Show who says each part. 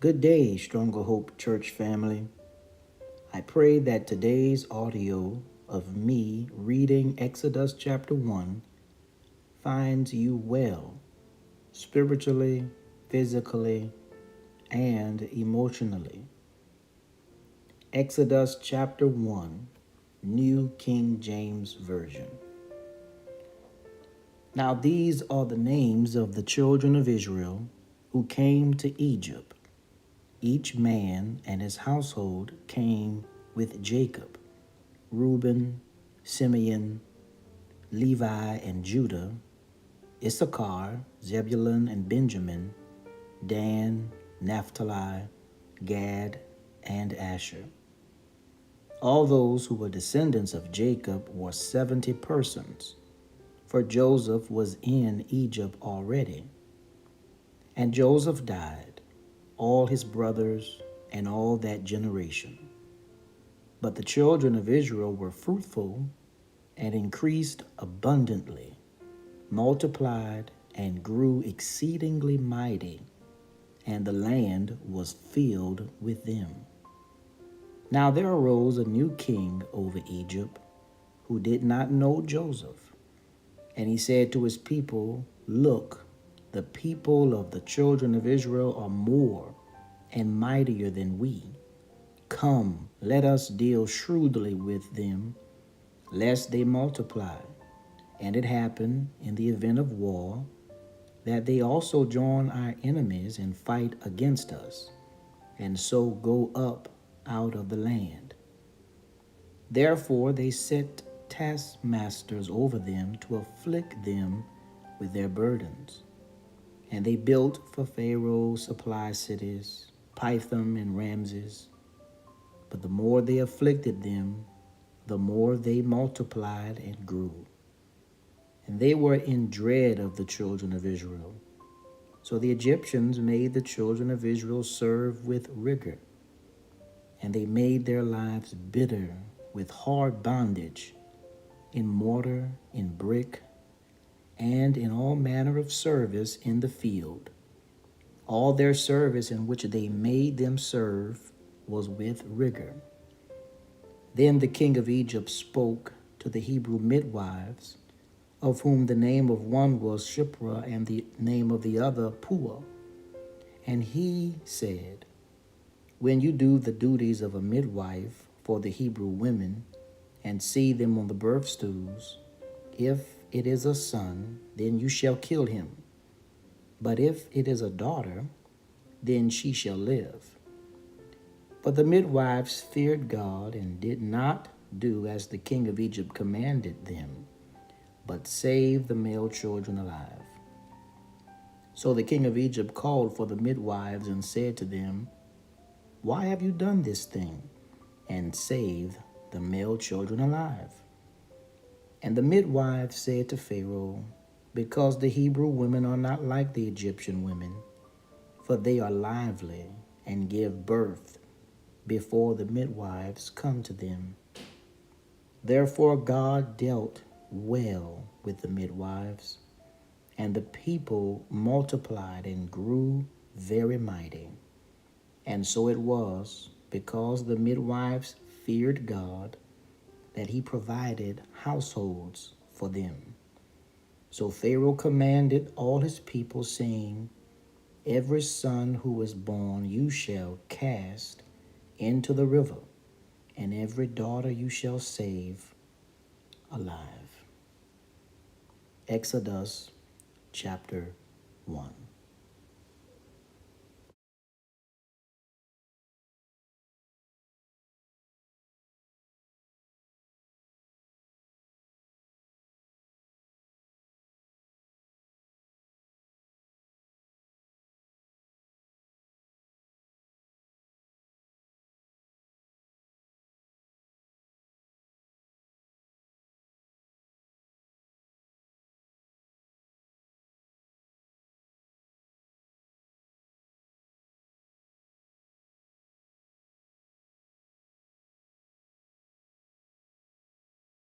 Speaker 1: Good day, Stronger Hope Church family. I pray that today's audio of me reading Exodus chapter 1 finds you well, spiritually, physically, and emotionally. Exodus chapter 1, New King James Version. Now these are the names of the children of Israel who came to Egypt. Each man and his household came with Jacob: Reuben, Simeon, Levi, and Judah; Issachar, Zebulun, and Benjamin; Dan, Naphtali, Gad, and Asher. All those who were descendants of Jacob were 70 persons, for Joseph was in Egypt already. And Joseph died, all his brothers, and all that generation. But the children of Israel were fruitful and increased abundantly, multiplied and grew exceedingly mighty, and the land was filled with them. Now there arose a new king over Egypt who did not know Joseph. And he said to his people, "Look, the people of the children of Israel are more and mightier than we. Come, let us deal shrewdly with them, lest they multiply." And it happened in the event of war that they also join our enemies and fight against us, and so go up out of the land. Therefore they set taskmasters over them to afflict them with their burdens. And they built for Pharaoh supply cities, Pithom and Ramses. But the more they afflicted them, the more they multiplied and grew. And they were in dread of the children of Israel. So the Egyptians made the children of Israel serve with rigor, and they made their lives bitter with hard bondage, in mortar, in brick, and in all manner of service in the field. All their service in which they made them serve was with rigor. Then the king of Egypt spoke to the Hebrew midwives, of whom the name of one was Shiphrah and the name of the other Puah. And he said, "When you do the duties of a midwife for the Hebrew women, and see them on the birth stools, if it is a son, then you shall kill him. But if it is a daughter, then she shall live." But the midwives feared God and did not do as the king of Egypt commanded them, but saved the male children alive. So the king of Egypt called for the midwives and said to them, "Why have you done this thing and saved the male children alive?" And the midwives said to Pharaoh, "Because the Hebrew women are not like the Egyptian women, for they are lively and give birth before the midwives come to them." Therefore God dealt well with the midwives, and the people multiplied and grew very mighty. And so it was, because the midwives feared God, that he provided households for them. So Pharaoh commanded all his people, saying, "Every son who is born you shall cast into the river, and every daughter you shall save alive." Exodus chapter 1.